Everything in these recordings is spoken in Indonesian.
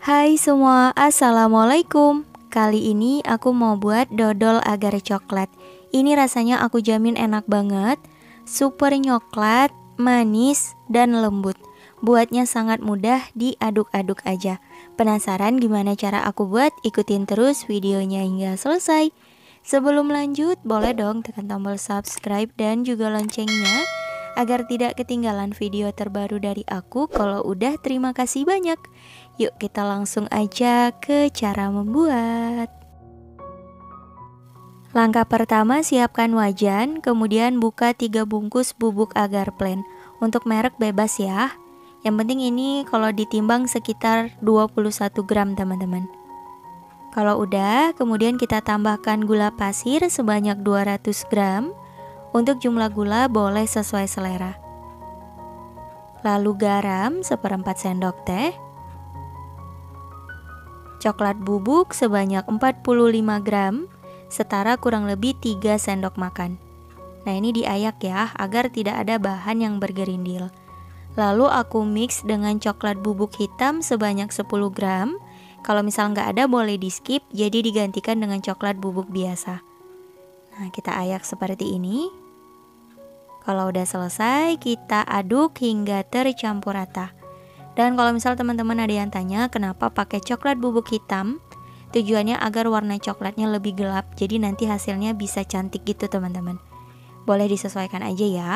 Hai semua, assalamualaikum. Kali ini aku mau buat dodol agar coklat. Ini rasanya aku jamin enak banget, super nyoklat, manis, dan lembut. Buatnya sangat mudah, diaduk-aduk aja. Penasaran gimana cara aku buat? Ikutin terus videonya hingga selesai. Sebelum lanjut, boleh dong tekan tombol subscribe dan juga loncengnya agar tidak ketinggalan video terbaru dari aku. Kalau udah, terima kasih banyak. Yuk kita langsung aja ke cara membuat. Langkah pertama, siapkan wajan, kemudian buka 3 bungkus bubuk agar plain. Untuk merek bebas ya. Yang penting ini kalau ditimbang sekitar 21 gram teman-teman. Kalau udah, kemudian kita tambahkan gula pasir sebanyak 200 gram. Untuk jumlah gula boleh sesuai selera. Lalu garam 1/4 sendok teh. Coklat bubuk sebanyak 45 gram, setara kurang lebih 3 sendok makan. Nah ini diayak ya, agar tidak ada bahan yang bergerindil. Lalu aku mix dengan coklat bubuk hitam sebanyak 10 gram. Kalau misal nggak ada boleh di skip, jadi digantikan dengan coklat bubuk biasa. Nah kita ayak seperti ini. Kalau udah selesai, kita aduk hingga tercampur rata. Dan kalau misal teman-teman ada yang tanya kenapa pakai coklat bubuk hitam, tujuannya agar warna coklatnya lebih gelap, jadi nanti hasilnya bisa cantik gitu teman-teman. Boleh disesuaikan aja ya.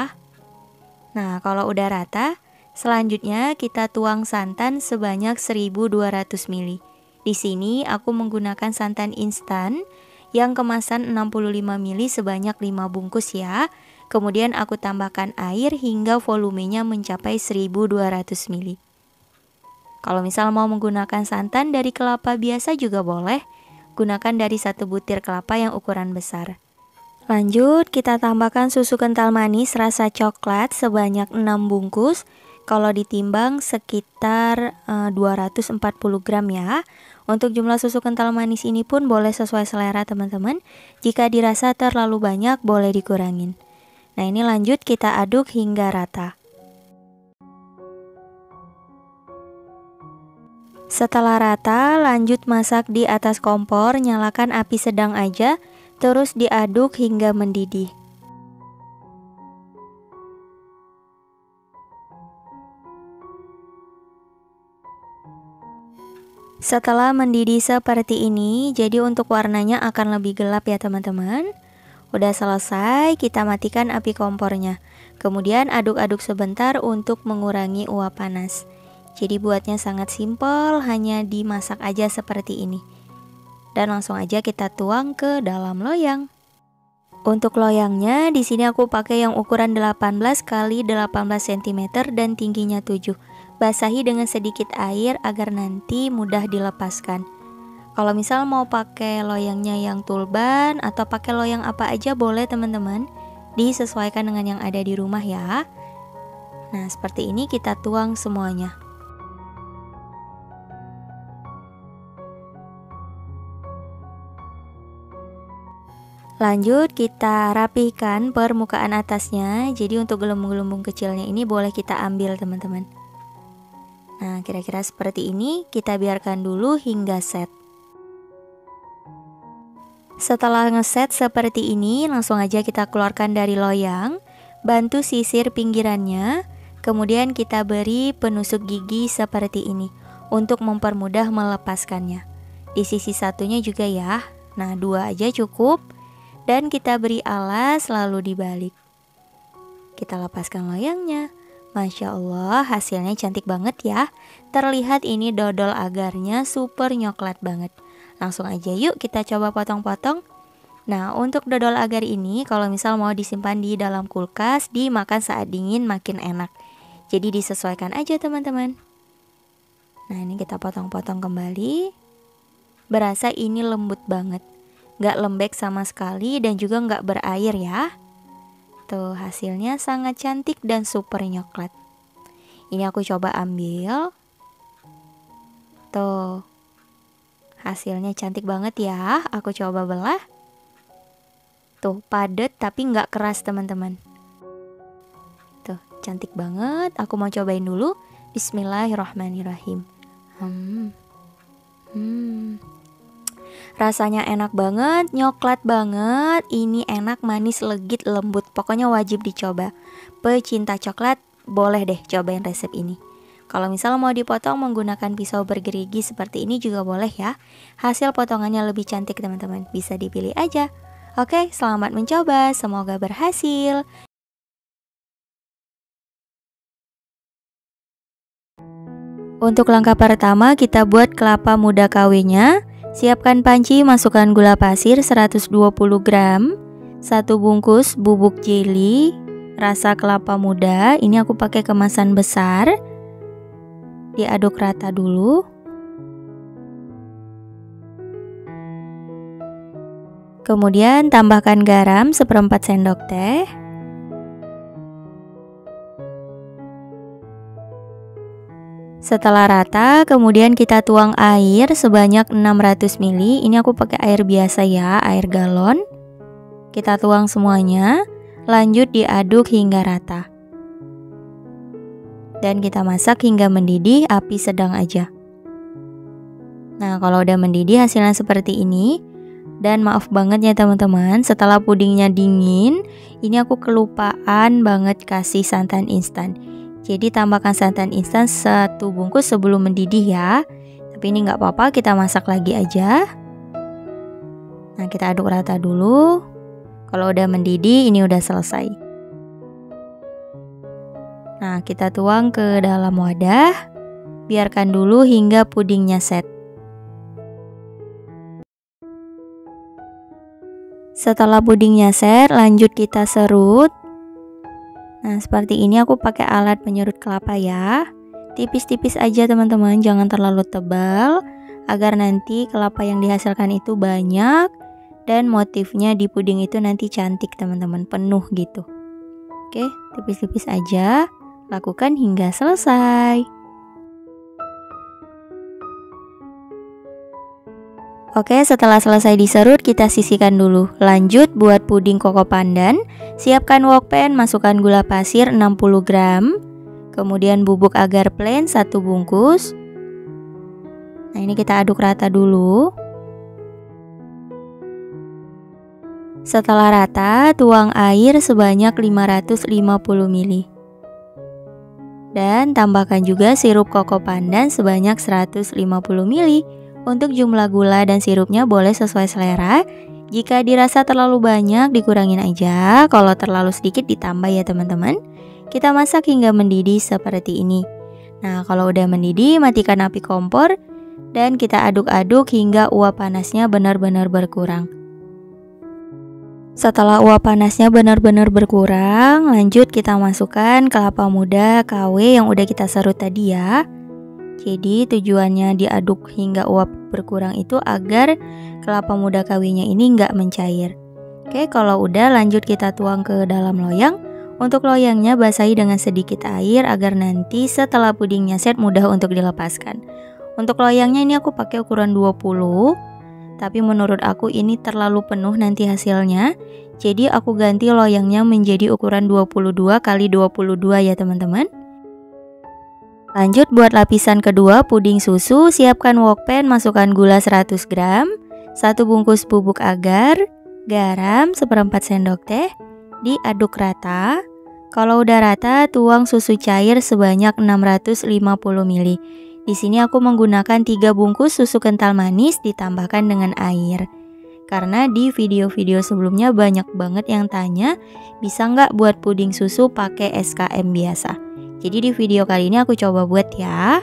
Nah kalau udah rata, selanjutnya kita tuang santan sebanyak 1200 ml. Di sini aku menggunakan santan instan yang kemasan 65 ml sebanyak 5 bungkus ya. Kemudian aku tambahkan air hingga volumenya mencapai 1200 ml. Kalau misal mau menggunakan santan dari kelapa biasa juga boleh. Gunakan dari 1 butir kelapa yang ukuran besar. Lanjut, kita tambahkan susu kental manis rasa coklat sebanyak 6 bungkus. Kalau ditimbang sekitar 240 gram ya. Untuk jumlah susu kental manis ini pun boleh sesuai selera teman-teman. Jika dirasa terlalu banyak boleh dikurangin. Nah ini lanjut kita aduk hingga rata. Setelah rata, lanjut masak di atas kompor, nyalakan api sedang aja, terus diaduk hingga mendidih. Setelah mendidih seperti ini, jadi untuk warnanya akan lebih gelap ya teman-teman. Udah selesai, kita matikan api kompornya. Kemudian aduk-aduk sebentar untuk mengurangi uap panas. Jadi buatnya sangat simpel, hanya dimasak aja seperti ini. Dan langsung aja kita tuang ke dalam loyang. Untuk loyangnya di sini aku pakai yang ukuran 18 x 18 cm dan tingginya 7. Basahi dengan sedikit air agar nanti mudah dilepaskan. Kalau misal mau pakai loyangnya yang tulban atau pakai loyang apa aja boleh teman-teman. Disesuaikan dengan yang ada di rumah ya. Nah seperti ini kita tuang semuanya. Lanjut kita rapihkan permukaan atasnya. Jadi untuk gelembung-gelembung kecilnya ini boleh kita ambil teman-teman. Nah kira-kira seperti ini, kita biarkan dulu hingga set. Setelah ngeset seperti ini, langsung aja kita keluarkan dari loyang. Bantu sisir pinggirannya. Kemudian kita beri penusuk gigi seperti ini untuk mempermudah melepaskannya. Di sisi satunya juga ya. Nah 2 aja cukup. Dan kita beri alas lalu dibalik. Kita lepaskan loyangnya. Masya Allah hasilnya cantik banget ya. Terlihat ini dodol agarnya super nyoklat banget. Langsung aja yuk kita coba potong-potong. Nah untuk dodol agar ini kalau misal mau disimpan di dalam kulkas, dimakan saat dingin makin enak. Jadi disesuaikan aja teman-teman. Nah ini kita potong-potong kembali. Berasa ini lembut banget. Nggak lembek sama sekali dan juga nggak berair ya. Tuh hasilnya sangat cantik dan super nyoklat. Ini aku coba ambil. Tuh hasilnya cantik banget ya. Aku coba belah. Tuh padat tapi nggak keras teman-teman. Tuh cantik banget. Aku mau cobain dulu. Bismillahirrahmanirrahim. Rasanya enak banget, nyoklat banget. Ini enak, manis, legit, lembut. Pokoknya wajib dicoba. Pecinta coklat, boleh deh cobain resep ini. Kalau misal mau dipotong menggunakan pisau bergerigi seperti ini juga boleh ya. Hasil potongannya lebih cantik teman-teman. Bisa dipilih aja. Oke, selamat mencoba. Semoga berhasil. Untuk langkah pertama kita buat kelapa muda KW-nya. Siapkan panci, masukkan gula pasir 120 gram, 1 bungkus bubuk jeli rasa kelapa muda. Ini aku pakai kemasan besar. Diaduk rata dulu. Kemudian tambahkan garam 1/4 sendok teh. Setelah rata, kemudian kita tuang air sebanyak 600 ml. Ini aku pakai air biasa ya, air galon. Kita tuang semuanya, lanjut diaduk hingga rata. Dan kita masak hingga mendidih, api sedang aja. Nah, kalau udah mendidih hasilnya seperti ini. Dan maaf banget ya teman-teman, setelah pudingnya dingin, ini aku kelupaan banget kasih santan instan. Jadi tambahkan santan instan 1 bungkus sebelum mendidih ya. Tapi ini nggak apa-apa, kita masak lagi aja. Nah, kita aduk rata dulu. Kalau udah mendidih, ini udah selesai. Nah, kita tuang ke dalam wadah. Biarkan dulu hingga pudingnya set. Setelah pudingnya set, lanjut kita serut. Nah, seperti ini aku pakai alat penyerut kelapa ya. Tipis-tipis aja teman-teman, jangan terlalu tebal, agar nanti kelapa yang dihasilkan itu banyak dan motifnya di puding itu nanti cantik teman-teman, penuh gitu. Oke, tipis-tipis aja, lakukan hingga selesai. Oke, setelah selesai diserut kita sisihkan dulu. Lanjut buat puding koko pandan. Siapkan wok pan, masukkan gula pasir 60 gram. Kemudian bubuk agar plain 1 bungkus. Nah, ini kita aduk rata dulu. Setelah rata, tuang air sebanyak 550 ml. Dan tambahkan juga sirup koko pandan sebanyak 150 ml. Untuk jumlah gula dan sirupnya boleh sesuai selera. Jika dirasa terlalu banyak, dikurangin aja. Kalau terlalu sedikit ditambah ya teman-teman. Kita masak hingga mendidih seperti ini. Nah, kalau udah mendidih, matikan api kompor dan kita aduk-aduk hingga uap panasnya benar-benar berkurang. Setelah uap panasnya benar-benar berkurang, lanjut kita masukkan kelapa muda KW yang udah kita serut tadi ya. Jadi tujuannya diaduk hingga uap berkurang itu agar kelapa muda KW-nya ini nggak mencair. Oke, kalau udah lanjut kita tuang ke dalam loyang. Untuk loyangnya basahi dengan sedikit air agar nanti setelah pudingnya set mudah untuk dilepaskan. Untuk loyangnya ini aku pakai ukuran 20, tapi menurut aku ini terlalu penuh nanti hasilnya. Jadi aku ganti loyangnya menjadi ukuran 22 x 22 ya teman-teman. Lanjut buat lapisan kedua, puding susu. Siapkan wok pan, masukkan gula 100 gram, 1 bungkus bubuk agar, garam 1/4 sendok teh, diaduk rata. Kalau udah rata, tuang susu cair sebanyak 650 ml. Di sini aku menggunakan 3 bungkus susu kental manis ditambahkan dengan air. Karena di video-video sebelumnya banyak banget yang tanya, bisa nggak buat puding susu pakai SKM biasa? Jadi di video kali ini aku coba buat ya.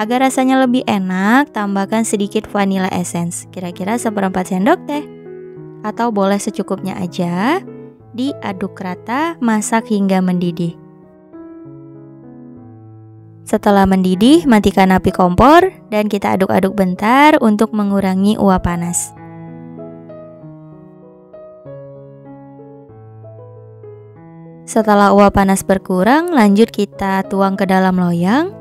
Agar rasanya lebih enak, tambahkan sedikit vanilla essence, kira-kira 1/4 sendok teh. Atau boleh secukupnya aja. Diaduk rata, masak hingga mendidih. Setelah mendidih, matikan api kompor dan kita aduk-aduk bentar untuk mengurangi uap panas. Setelah uap panas berkurang, lanjut kita tuang ke dalam loyang.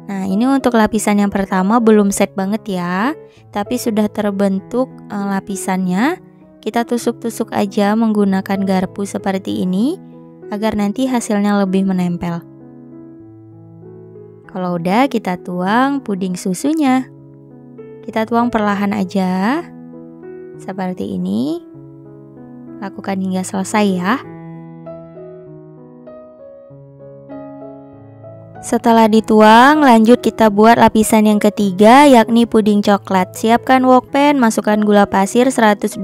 Nah, ini untuk lapisan yang pertama belum set banget ya, tapi sudah terbentuk lapisannya. Kita tusuk-tusuk aja menggunakan garpu seperti ini, agar nanti hasilnya lebih menempel. Kalau udah, kita tuang puding susunya. Kita tuang perlahan aja. Seperti ini. Lakukan hingga selesai ya. Setelah dituang, lanjut kita buat lapisan yang ketiga, yakni puding coklat. Siapkan wokpen, masukkan gula pasir 120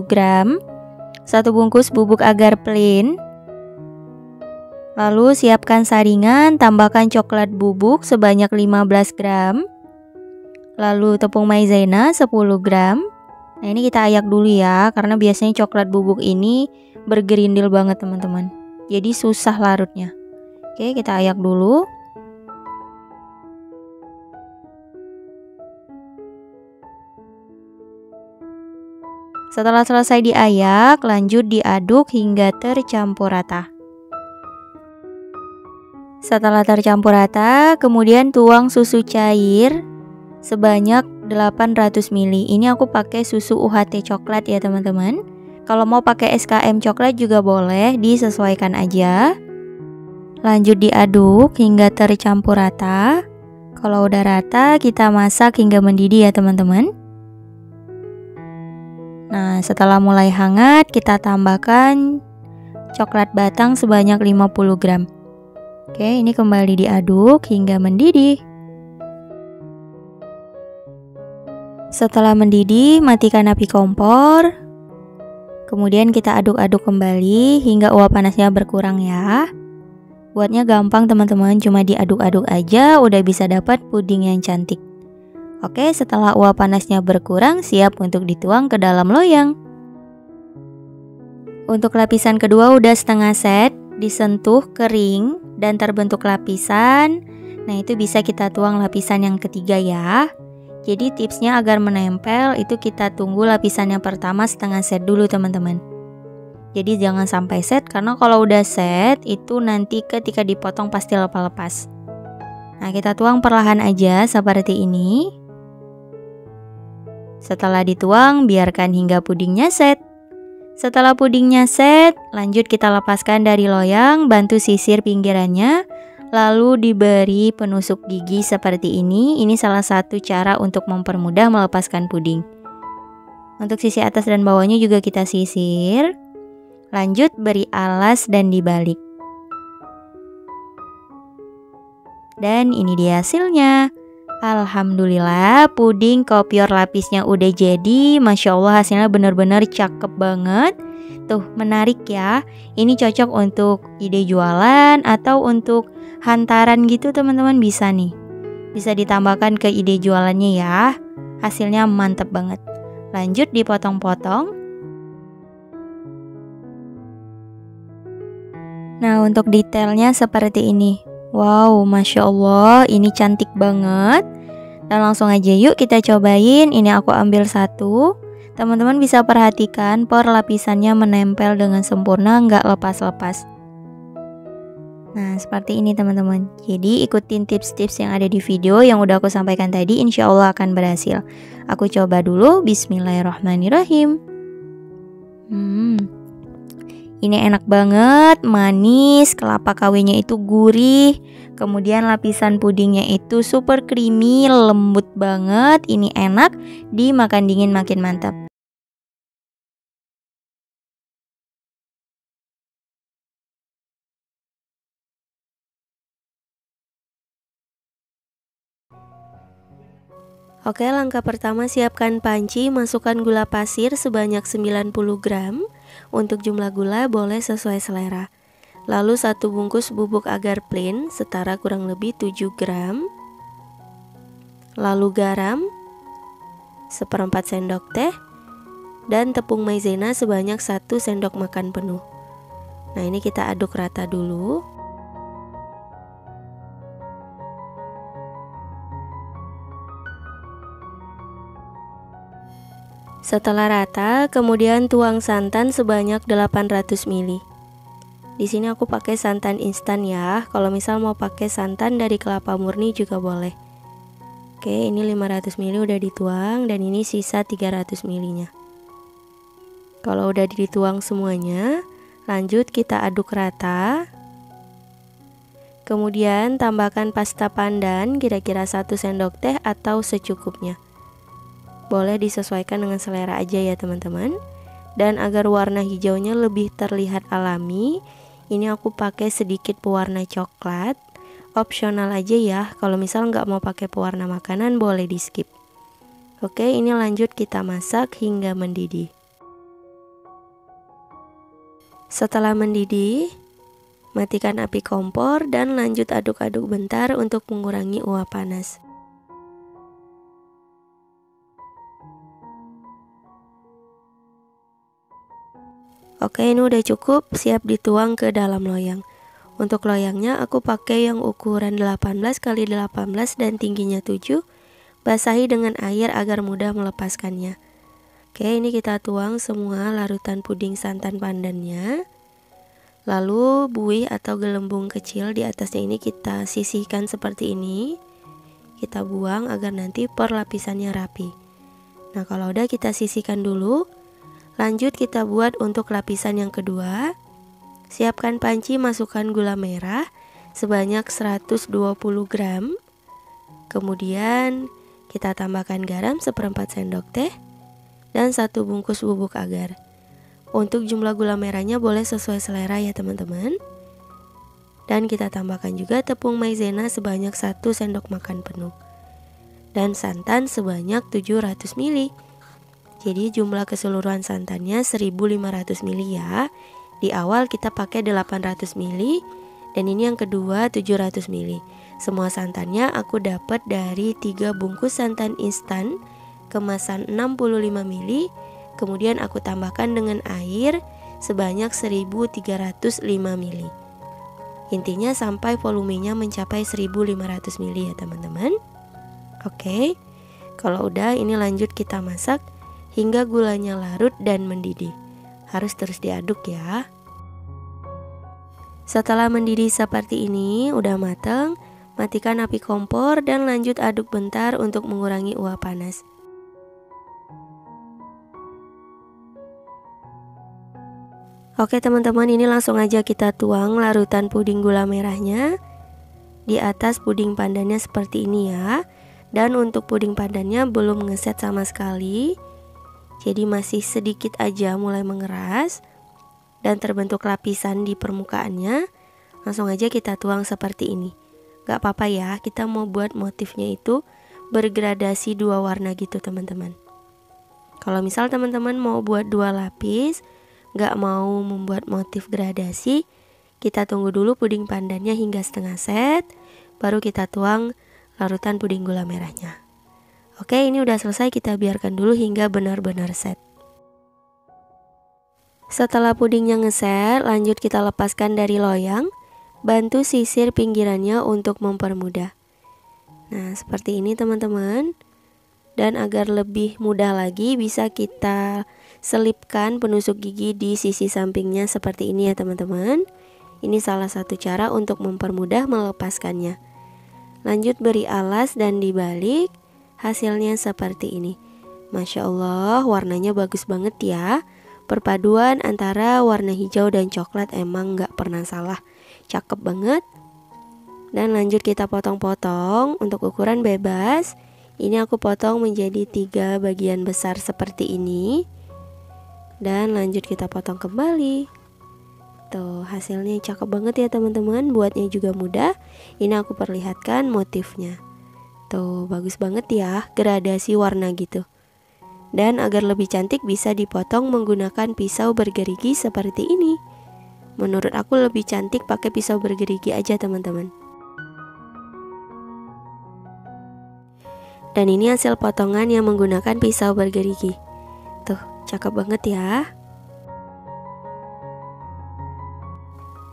gram, 1 bungkus bubuk agar plain. Lalu siapkan saringan, tambahkan coklat bubuk sebanyak 15 gram. Lalu tepung maizena 10 gram. Nah ini kita ayak dulu ya, karena biasanya coklat bubuk ini bergerindil banget teman-teman. Jadi susah larutnya. Oke, kita ayak dulu. Setelah selesai diayak, lanjut diaduk hingga tercampur rata. Setelah tercampur rata, kemudian tuang susu cair sebanyak 800 ml. Ini aku pakai susu UHT coklat ya teman-teman. Kalau mau pakai SKM coklat juga boleh, disesuaikan aja. Lanjut diaduk hingga tercampur rata. Kalau udah rata, kita masak hingga mendidih ya teman-teman. Nah, setelah mulai hangat, kita tambahkan coklat batang sebanyak 50 gram. Oke, ini kembali diaduk hingga mendidih. Setelah mendidih, matikan api kompor. Kemudian kita aduk-aduk kembali hingga uap panasnya berkurang ya. Buatnya gampang teman-teman, cuma diaduk-aduk aja udah bisa dapat puding yang cantik. Oke, setelah uap panasnya berkurang, siap untuk dituang ke dalam loyang. Untuk lapisan kedua udah setengah set, disentuh kering dan terbentuk lapisan. Nah, itu bisa kita tuang lapisan yang ketiga ya. Jadi tipsnya agar menempel itu kita tunggu lapisan yang pertama setengah set dulu teman-teman. Jadi jangan sampai set, karena kalau udah set itu nanti ketika dipotong pasti lepas-lepas. Nah, kita tuang perlahan aja seperti ini. Setelah dituang, biarkan hingga pudingnya set. Setelah pudingnya set, lanjut kita lepaskan dari loyang, bantu sisir pinggirannya, lalu diberi penusuk gigi seperti ini. Ini salah satu cara untuk mempermudah melepaskan puding. Untuk sisi atas dan bawahnya juga kita sisir. Lanjut beri alas dan dibalik. Dan ini dia hasilnya. Alhamdulillah, puding kopior lapisnya udah jadi. Masya Allah, hasilnya bener-bener cakep banget. Tuh, menarik ya. Ini cocok untuk ide jualan atau untuk hantaran gitu teman-teman, bisa nih. Bisa ditambahkan ke ide jualannya ya. Hasilnya mantep banget. Lanjut dipotong-potong. Nah, untuk detailnya seperti ini. Wow, Masya Allah, ini cantik banget. Dan langsung aja yuk kita cobain. Ini aku ambil satu. Teman-teman bisa perhatikan perlapisannya menempel dengan sempurna, nggak lepas-lepas. Nah, seperti ini teman-teman. Jadi ikutin tips-tips yang ada di video yang udah aku sampaikan tadi, insya Allah akan berhasil. Aku coba dulu, bismillahirrahmanirrahim. Ini enak banget, manis, kelapa kawenya itu gurih. Kemudian lapisan pudingnya itu super creamy, lembut banget. Ini enak, dimakan dingin makin mantap. Oke, langkah pertama siapkan panci, masukkan gula pasir sebanyak 90 gram. Untuk jumlah gula boleh sesuai selera. Lalu 1 bungkus bubuk agar plain setara kurang lebih 7 gram. Lalu garam 1/4 sendok teh dan tepung maizena sebanyak 1 sendok makan penuh. Nah, ini kita aduk rata dulu. Setelah rata, kemudian tuang santan sebanyak 800 ml. Di sini aku pakai santan instan ya. Kalau misal mau pakai santan dari kelapa murni juga boleh. Oke, ini 500 ml udah dituang dan ini sisa 300 ml-nya. Kalau udah dituang semuanya, lanjut kita aduk rata. Kemudian tambahkan pasta pandan kira-kira 1 sendok teh atau secukupnya. Boleh disesuaikan dengan selera aja ya teman-teman. Dan agar warna hijaunya lebih terlihat alami, ini aku pakai sedikit pewarna coklat. Opsional aja ya, kalau misal nggak mau pakai pewarna makanan boleh di skip. Oke, ini lanjut kita masak hingga mendidih. Setelah mendidih, matikan api kompor dan lanjut aduk-aduk bentar untuk mengurangi uap panas. Oke, ini udah cukup, siap dituang ke dalam loyang. Untuk loyangnya aku pakai yang ukuran 18 x 18 dan tingginya 7. Basahi dengan air agar mudah melepaskannya. Oke, ini kita tuang semua larutan puding santan pandannya. Lalu buih atau gelembung kecil di atasnya ini kita sisihkan seperti ini. Kita buang agar nanti perlapisannya rapi. Nah, kalau udah kita sisihkan dulu. Lanjut kita buat untuk lapisan yang kedua. Siapkan panci, masukkan gula merah sebanyak 120 gram. Kemudian kita tambahkan garam 1/4 sendok teh dan 1 bungkus bubuk agar. Untuk jumlah gula merahnya boleh sesuai selera ya teman-teman. Dan kita tambahkan juga tepung maizena sebanyak 1 sendok makan penuh. Dan santan sebanyak 700 ml. Jadi jumlah keseluruhan santannya 1500 ml ya. Di awal kita pakai 800 ml dan ini yang kedua 700 ml. Semua santannya aku dapat dari 3 bungkus santan instan kemasan 65 ml. Kemudian aku tambahkan dengan air sebanyak 1305 ml. Intinya sampai volumenya mencapai 1500 ml ya teman-teman. Oke. Kalau udah ini lanjut kita masak hingga gulanya larut dan mendidih. Harus terus diaduk ya. Setelah mendidih seperti ini, udah matang, matikan api kompor dan lanjut aduk bentar untuk mengurangi uap panas. Oke teman-teman, ini langsung aja kita tuang larutan puding gula merahnya di atas puding pandannya seperti ini ya. Dan untuk puding pandannya belum ngeset sama sekali. Jadi masih sedikit aja mulai mengeras dan terbentuk lapisan di permukaannya. Langsung aja kita tuang seperti ini. Gak apa-apa ya, kita mau buat motifnya itu bergradasi 2 warna gitu teman-teman. Kalau misal teman-teman mau buat 2 lapis, gak mau membuat motif gradasi, kita tunggu dulu puding pandannya hingga setengah set, baru kita tuang larutan puding gula merahnya. Oke, ini udah selesai, kita biarkan dulu hingga benar-benar set. Setelah pudingnya ngeset, lanjut kita lepaskan dari loyang. Bantu sisir pinggirannya untuk mempermudah. Nah, seperti ini teman-teman. Dan agar lebih mudah lagi, bisa kita selipkan penusuk gigi di sisi sampingnya seperti ini ya teman-teman. Ini salah satu cara untuk mempermudah melepaskannya. Lanjut beri alas dan dibalik. Hasilnya seperti ini. Masya Allah, warnanya bagus banget ya. Perpaduan antara warna hijau dan coklat emang gak pernah salah. Cakep banget. Dan lanjut kita potong-potong untuk ukuran bebas. Ini aku potong menjadi 3 bagian besar seperti ini. Dan lanjut kita potong kembali. Tuh, hasilnya cakep banget ya teman-teman. Buatnya juga mudah. Ini aku perlihatkan motifnya. Tuh, bagus banget ya, gradasi warna gitu. Dan agar lebih cantik bisa dipotong menggunakan pisau bergerigi seperti ini. Menurut aku lebih cantik pakai pisau bergerigi aja teman-teman. Dan ini hasil potongan yang menggunakan pisau bergerigi. Tuh, cakep banget ya.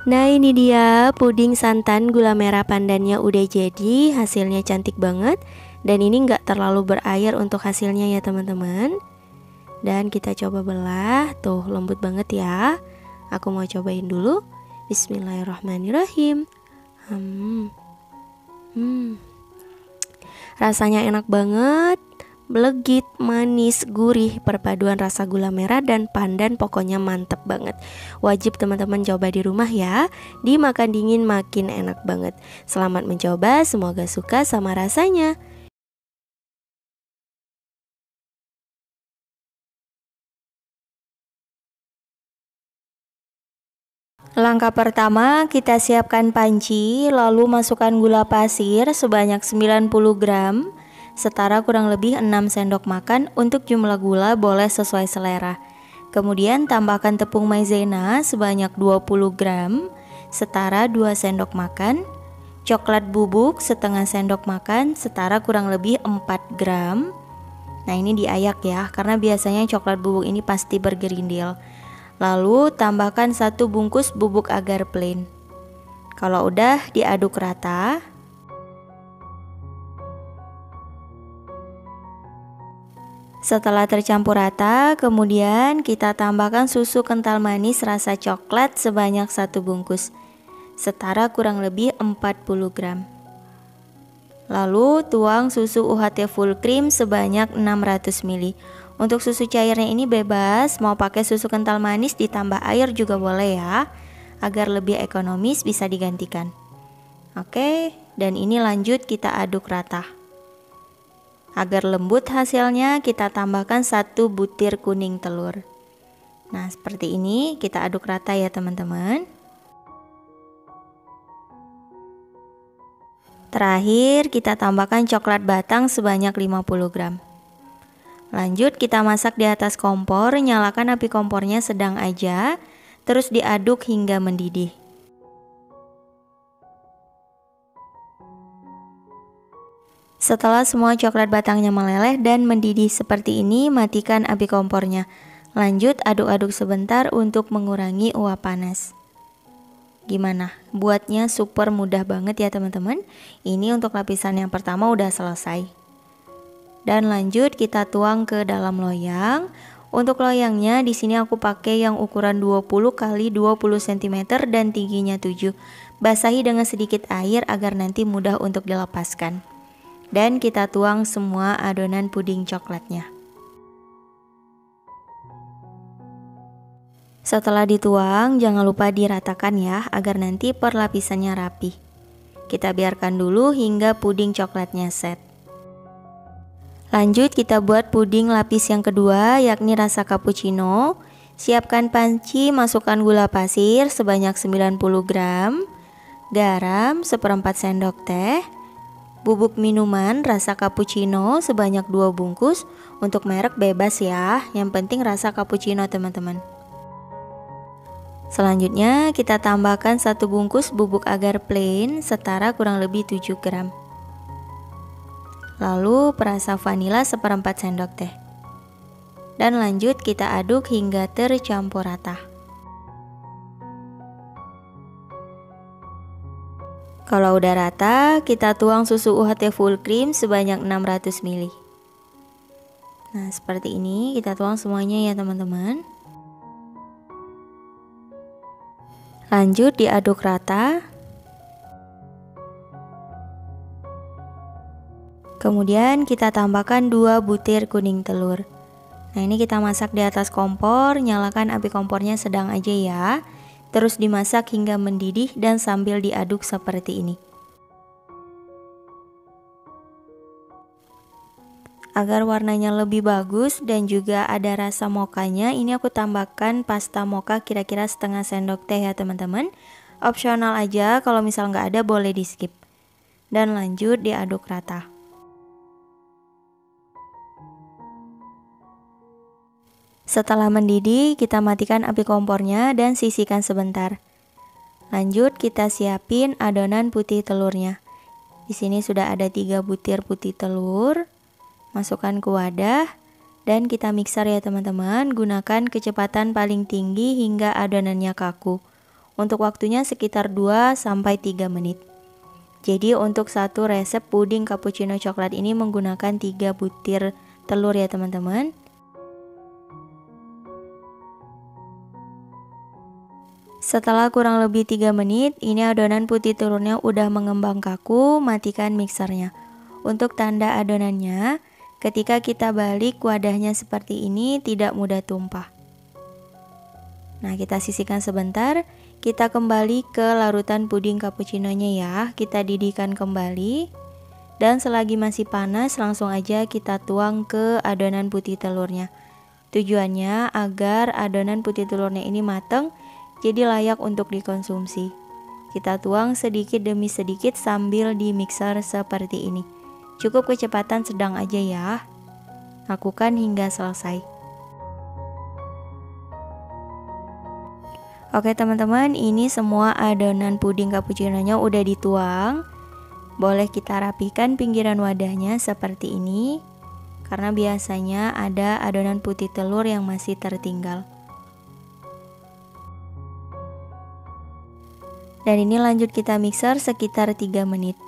Nah, ini dia puding santan gula merah pandannya udah jadi. Hasilnya cantik banget. Dan ini nggak terlalu berair untuk hasilnya ya teman-teman. Dan kita coba belah. Tuh, lembut banget ya. Aku mau cobain dulu. Bismillahirrahmanirrahim. Rasanya enak banget. Legit, manis, gurih, perpaduan rasa gula merah dan pandan pokoknya mantep banget. Wajib teman-teman coba di rumah ya. Dimakan dingin makin enak banget. Selamat mencoba, semoga suka sama rasanya. Langkah pertama, kita siapkan panci, lalu masukkan gula pasir sebanyak 90 gram, setara kurang lebih 6 sendok makan. Untuk jumlah gula boleh sesuai selera. Kemudian tambahkan tepung maizena sebanyak 20 gram, setara 2 sendok makan. Coklat bubuk setengah sendok makan, setara kurang lebih 4 gram. Nah, ini diayak ya, karena biasanya coklat bubuk ini pasti bergerindil. Lalu tambahkan 1 bungkus bubuk agar plain. Kalau udah, diaduk rata. Setelah tercampur rata, kemudian kita tambahkan susu kental manis rasa coklat sebanyak 1 bungkus, setara kurang lebih 40 gram. Lalu tuang susu UHT full cream sebanyak 600 ml. Untuk susu cairnya ini bebas, mau pakai susu kental manis ditambah air juga boleh ya, agar lebih ekonomis bisa digantikan. Oke, dan ini lanjut kita aduk rata. Agar lembut hasilnya, kita tambahkan 1 butir kuning telur. Nah, seperti ini kita aduk rata ya teman-teman. Terakhir, kita tambahkan coklat batang sebanyak 50 gram. Lanjut kita masak di atas kompor, nyalakan api kompornya sedang aja, terus diaduk hingga mendidih. Setelah semua coklat batangnya meleleh dan mendidih seperti ini, matikan api kompornya. Lanjut aduk-aduk sebentar untuk mengurangi uap panas. Gimana? Buatnya super mudah banget ya teman-teman. Ini untuk lapisan yang pertama udah selesai. Dan lanjut kita tuang ke dalam loyang. Untuk loyangnya di sini aku pakai yang ukuran 20 x 20 cm dan tingginya 7. Basahi dengan sedikit air agar nanti mudah untuk dilepaskan. Dan kita tuang semua adonan puding coklatnya. Setelah dituang, jangan lupa diratakan ya, agar nanti perlapisannya rapi. Kita biarkan dulu hingga puding coklatnya set. Lanjut kita buat puding lapis yang kedua, yakni rasa cappuccino. Siapkan panci, masukkan gula pasir sebanyak 90 gram, garam 1/4 sendok teh, bubuk minuman rasa cappuccino sebanyak 2 bungkus. Untuk merek bebas ya, yang penting rasa cappuccino teman-teman. Selanjutnya kita tambahkan 1 bungkus bubuk agar plain setara kurang lebih 7 gram. Lalu perasa vanila 1/4 sendok teh. Dan lanjut kita aduk hingga tercampur rata. Kalau udah rata, kita tuang susu UHT full cream sebanyak 600 ml. Nah, seperti ini kita tuang semuanya ya teman-teman. Lanjut diaduk rata. Kemudian kita tambahkan 2 butir kuning telur. Nah, ini kita masak di atas kompor, nyalakan api kompornya sedang aja ya. Terus dimasak hingga mendidih dan sambil diaduk seperti ini. Agar warnanya lebih bagus dan juga ada rasa mokanya, ini aku tambahkan pasta mocha kira-kira setengah sendok teh ya teman-teman. Opsional aja, kalau misal nggak ada boleh di skip. Dan lanjut diaduk rata. Setelah mendidih, kita matikan api kompornya dan sisihkan sebentar. Lanjut kita siapin adonan putih telurnya. Di sini sudah ada 3 butir putih telur. Masukkan ke wadah dan kita mixer ya teman-teman. Gunakan kecepatan paling tinggi hingga adonannya kaku. Untuk waktunya sekitar 2-3 menit. Jadi untuk satu resep puding cappuccino coklat ini menggunakan 3 butir telur ya teman-teman. Setelah kurang lebih 3 menit, ini adonan putih telurnya udah mengembang kaku, matikan mixernya. Untuk tanda adonannya, ketika kita balik wadahnya seperti ini tidak mudah tumpah. Nah, kita sisihkan sebentar, kita kembali ke larutan puding cappuccino-nya ya, kita didihkan kembali. Dan selagi masih panas, langsung aja kita tuang ke adonan putih telurnya. Tujuannya agar adonan putih telurnya ini mateng, jadi layak untuk dikonsumsi. Kita tuang sedikit demi sedikit sambil di mixer seperti ini. Cukup kecepatan sedang aja ya. Lakukan hingga selesai. Oke teman-teman, ini semua adonan puding cappuccino-nya udah dituang. Boleh kita rapihkan pinggiran wadahnya seperti ini, karena biasanya ada adonan putih telur yang masih tertinggal. Dan ini lanjut kita mixer sekitar 3 menit.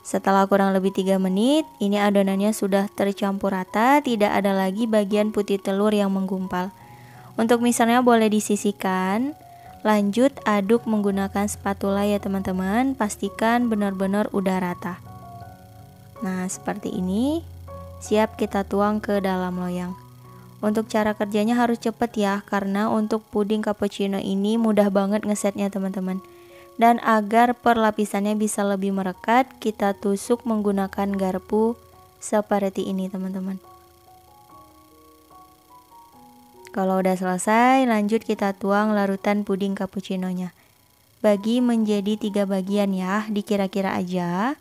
Setelah kurang lebih 3 menit, ini adonannya sudah tercampur rata, tidak ada lagi bagian putih telur yang menggumpal. Untuk mixernya boleh disisihkan. Lanjut aduk menggunakan spatula ya teman-teman, pastikan benar-benar udah rata. Nah, seperti ini. Siap kita tuang ke dalam loyang. Untuk cara kerjanya harus cepet ya, karena untuk puding cappuccino ini mudah banget ngesetnya teman-teman. Dan agar perlapisannya bisa lebih merekat, kita tusuk menggunakan garpu seperti ini teman-teman. Kalau udah selesai, lanjut kita tuang larutan puding cappuccino-nya. Bagi menjadi 3 bagian ya, dikira-kira aja.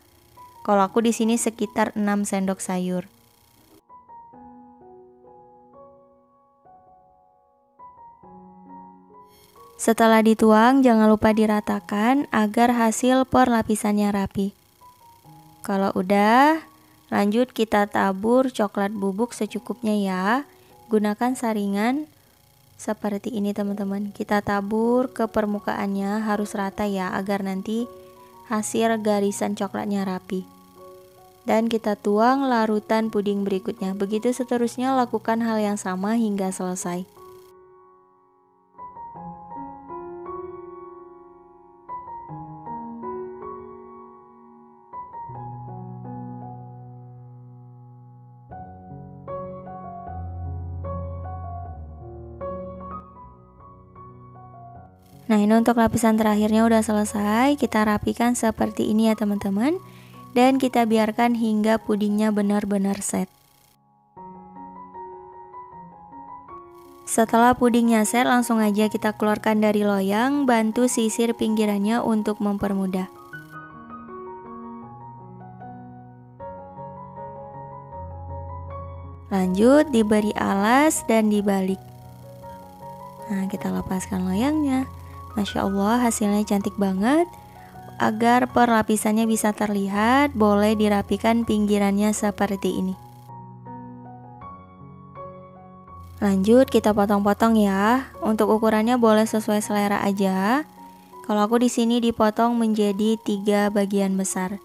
Kalau aku di sini sekitar 6 sendok sayur. Setelah dituang, jangan lupa diratakan agar hasil perlapisannya rapi. Kalau udah, lanjut kita tabur coklat bubuk secukupnya ya. Gunakan saringan seperti ini teman-teman. Kita tabur ke permukaannya harus rata ya, agar nanti hasil garisan coklatnya rapi. Dan kita tuang larutan puding berikutnya. Begitu seterusnya, lakukan hal yang sama hingga selesai. Nah, ini untuk lapisan terakhirnya udah selesai. Kita rapikan seperti ini ya teman-teman. Dan kita biarkan hingga pudingnya benar-benar set. Setelah pudingnya set, langsung aja kita keluarkan dari loyang. Bantu sisir pinggirannya untuk mempermudah. Lanjut diberi alas dan dibalik. Nah, kita lepaskan loyangnya. Masya Allah, hasilnya cantik banget. Agar perlapisannya bisa terlihat, boleh dirapikan pinggirannya seperti ini. Lanjut kita potong-potong ya. Untuk ukurannya boleh sesuai selera aja. Kalau aku di sini dipotong menjadi 3 bagian besar.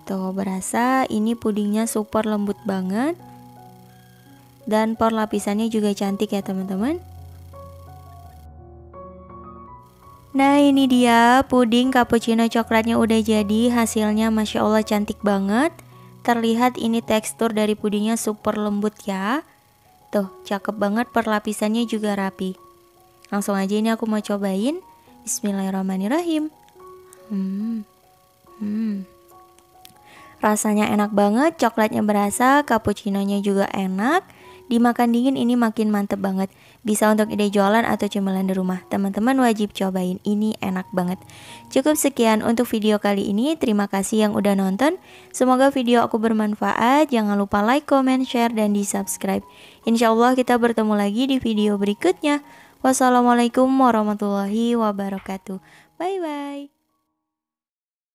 Tuh, berasa ini pudingnya super lembut banget. Dan perlapisannya juga cantik ya teman-teman. Nah, ini dia puding cappuccino coklatnya udah jadi. Hasilnya Masya Allah cantik banget. Terlihat ini tekstur dari pudingnya super lembut ya. Tuh, cakep banget, perlapisannya juga rapi. Langsung aja ini aku mau cobain. Bismillahirrahmanirrahim. Rasanya enak banget, coklatnya berasa, cappuccinonya juga enak. Dimakan dingin ini makin mantep banget. Bisa untuk ide jualan atau cemilan di rumah. Teman-teman wajib cobain, ini enak banget. Cukup sekian untuk video kali ini. Terima kasih yang udah nonton. Semoga video aku bermanfaat. Jangan lupa like, comment, share, dan di subscribe. Insya Allah kita bertemu lagi di video berikutnya. Wassalamualaikum warahmatullahi wabarakatuh. Bye bye.